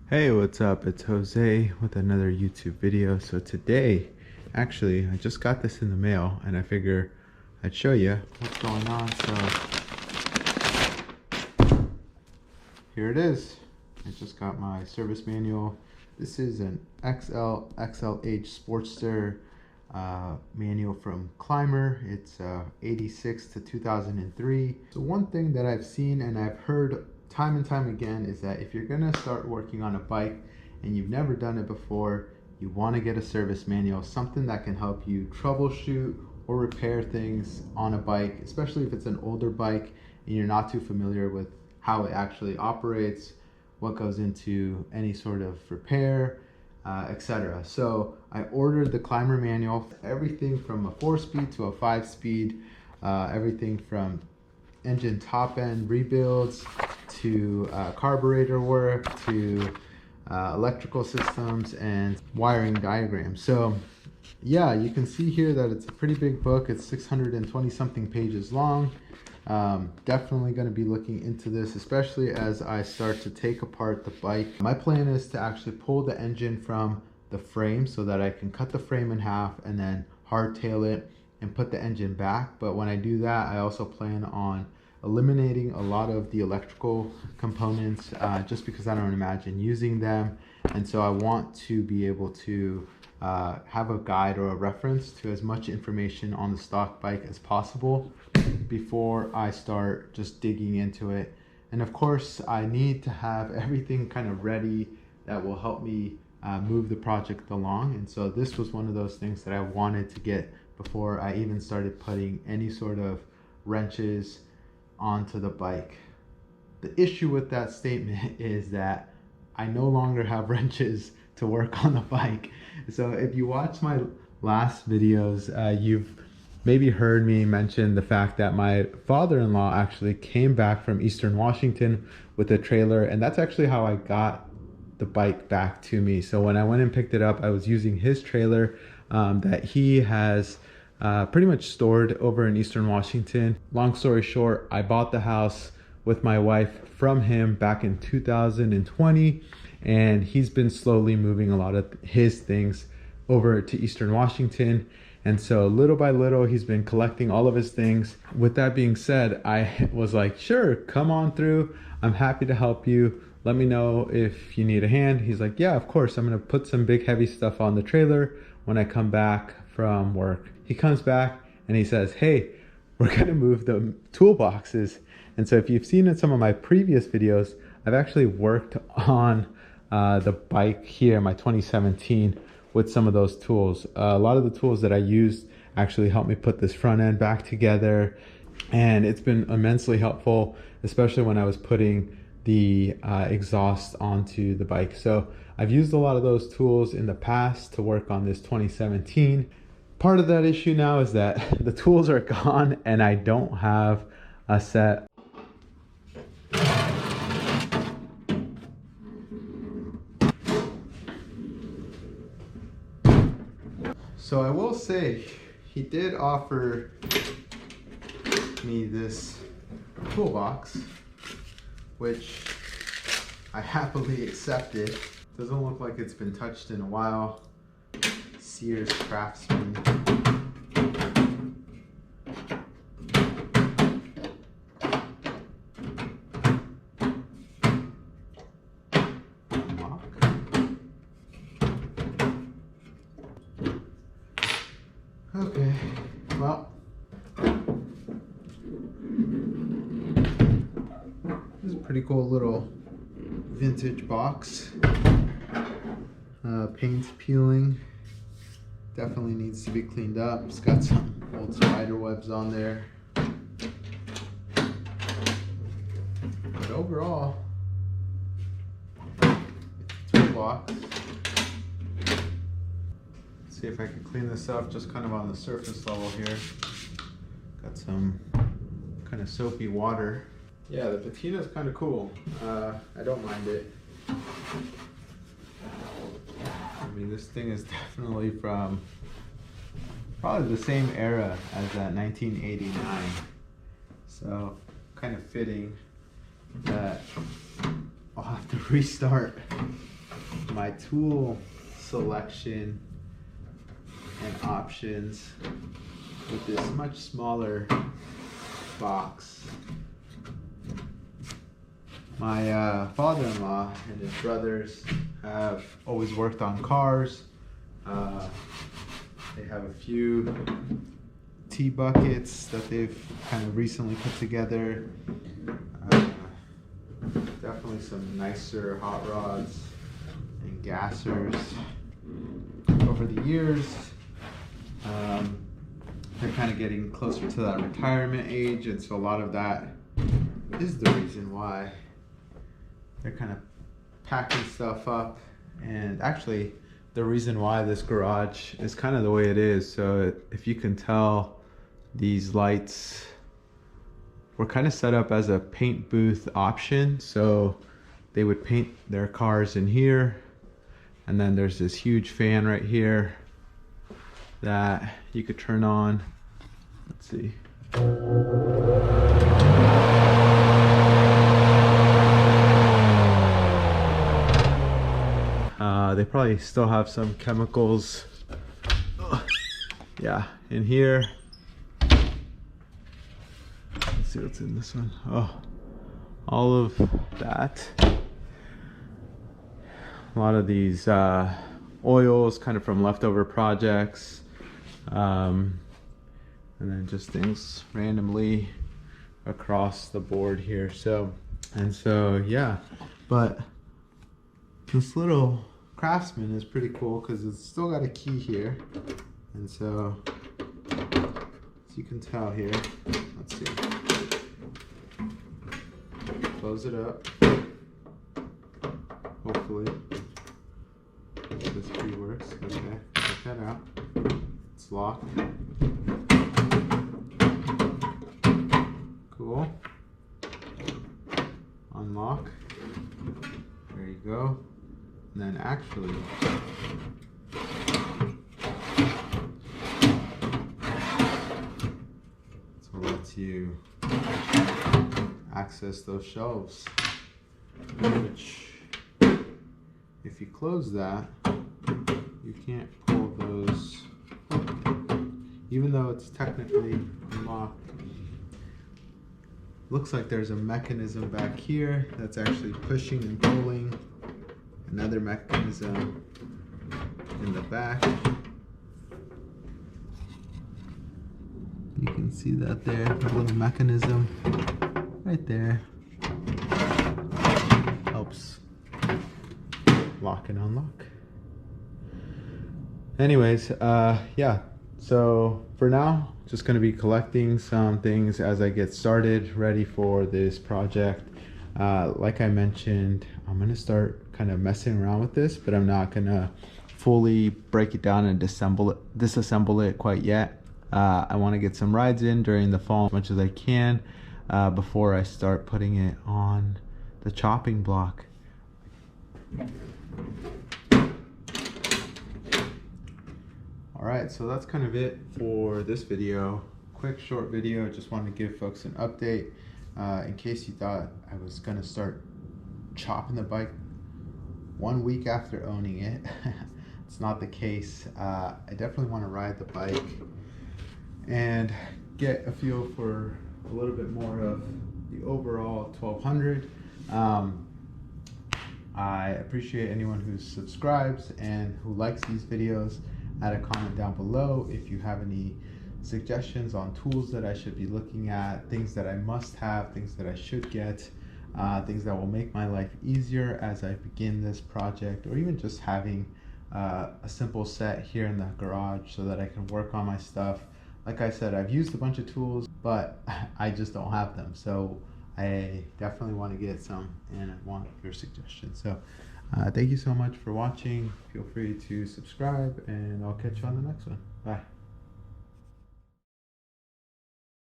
Hey, what's up? It's Jose with another YouTube video. So today, actually, I just got this in the mail and I figure I'd show you what's going on. So here it is. I just got my service manual. This is an XLH Sportster manual from Climber. It's 86 to 2003. So one thing that I've seen and I've heard time and time again is that if you're gonna start working on a bike and you've never done it before, you want to get a service manual, something that can help you troubleshoot or repair things on a bike, especially if it's an older bike and you're not too familiar with how it actually operates, what goes into any sort of repair, etc. So I ordered the Climber manual, everything from a 4-speed to a 5-speed, everything from engine top end rebuilds to carburetor work to electrical systems and wiring diagrams. So yeah, you can see here that it's a pretty big book. It's 620 something pages long. Definitely going to be looking into this, especially as I start to take apart the bike. My plan is to actually pull the engine from the frame so that I can cut the frame in half and then hardtail it and put the engine back. But when I do that, I also plan on eliminating a lot of the electrical components just because I don't imagine using them. And so I want to be able to have a guide or a reference to as much information on the stock bike as possible before I start just digging into it. And of course, I need to have everything kind of ready that will help me move the project along. And so this was one of those things that I wanted to get before I even started putting any sort of wrenches onto the bike. The issue with that statement is that I no longer have wrenches to work on the bike. So if you watch my last videos, you've maybe heard me mention the fact that my father-in-law actually came back from Eastern Washington with a trailer, and that's actually how I got the bike back to me. So when I went and picked it up, I was using his trailer that he has pretty much stored over in Eastern Washington. Long story short, I bought the house with my wife from him back in 2020, and he's been slowly moving a lot of his things over to Eastern Washington. And so little by little, he's been collecting all of his things. With that being said, I was like, sure, come on through. I'm happy to help you. Let me know if you need a hand. He's like, yeah, of course. I'm gonna put some big heavy stuff on the trailer when I come back from work. He comes back and he says, hey, we're gonna move the toolboxes. And so if you've seen in some of my previous videos, I've actually worked on the bike here, my 2017, with some of those tools. A lot of the tools that I used actually helped me put this front end back together. And it's been immensely helpful, especially when I was putting the exhaust onto the bike. So I've used a lot of those tools in the past to work on this 2017. Part of that issue now is that the tools are gone and I don't have a set. So I will say, he did offer me this toolbox, which I happily accepted. Doesn't look like it's been touched in a while. Sears Craftsman. Unlock. Okay, well, this is a pretty cool little vintage box. Paint peeling. Definitely needs to be cleaned up. It's got some old spider webs on there. But overall, toolbox. Let's see if I can clean this up just kind of on the surface level here. Got some kind of soapy water. Yeah, the patina is kind of cool. I don't mind it. I mean, this thing is definitely from probably the same era as that 1989. So kind of fitting that I'll have to restart my tool selection and options with this much smaller box. My father-in-law and his brothers have always worked on cars. They have a few T-buckets that they've kind of recently put together. Definitely some nicer hot rods and gassers over the years. They're kind of getting closer to that retirement age, and so a lot of that is the reason why they're kind of packing stuff up. And actually the reason why this garage is kind of the way it is, so if you can tell, these lights were kind of set up as a paint booth option. So they would paint their cars in here, and then there's this huge fan right here that you could turn on. Let's see. They probably still have some chemicals, yeah, in here. Let's see what's in this one. Oh, all of that. A lot of these oils kind of from leftover projects, and then just things randomly across the board here. So yeah, but this little Craftsman is pretty cool because it's still got a key here, and so as you can tell here, let's see, close it up, hopefully this key works. Okay, check that out, it's locked. Cool. Unlock, there you go. And then actually, so it lets you access those shelves, which if you close that, you can't pull those, even though it's technically unlocked. Looks like there's a mechanism back here that's actually pushing and pulling. Another mechanism in the back. You can see that there, a little mechanism right there. Helps lock and unlock. Anyways, yeah, so for now, just gonna be collecting some things as I get started, ready for this project. Like I mentioned, I'm gonna start kind of messing around with this, but I'm not gonna fully break it down and disassemble it quite yet. I want to get some rides in during the fall as much as I can before I start putting it on the chopping block. Alright, so that's kind of it for this video. Quick short video, just wanted to give folks an update in case you thought I was gonna start chopping the bike 1 week after owning it. It's not the case. I definitely want to ride the bike and get a feel for a little bit more of the overall 1200. I appreciate anyone who subscribes and who likes these videos. Add a comment down below if you have any suggestions on tools that I should be looking at, things that I must have, things that I should get. Things that will make my life easier as I begin this project, or even just having a simple set here in the garage so that I can work on my stuff. Like I said, I've used a bunch of tools, but I just don't have them. So I definitely want to get some, and I want your suggestions. So thank you so much for watching. Feel free to subscribe, and I'll catch you on the next one. Bye.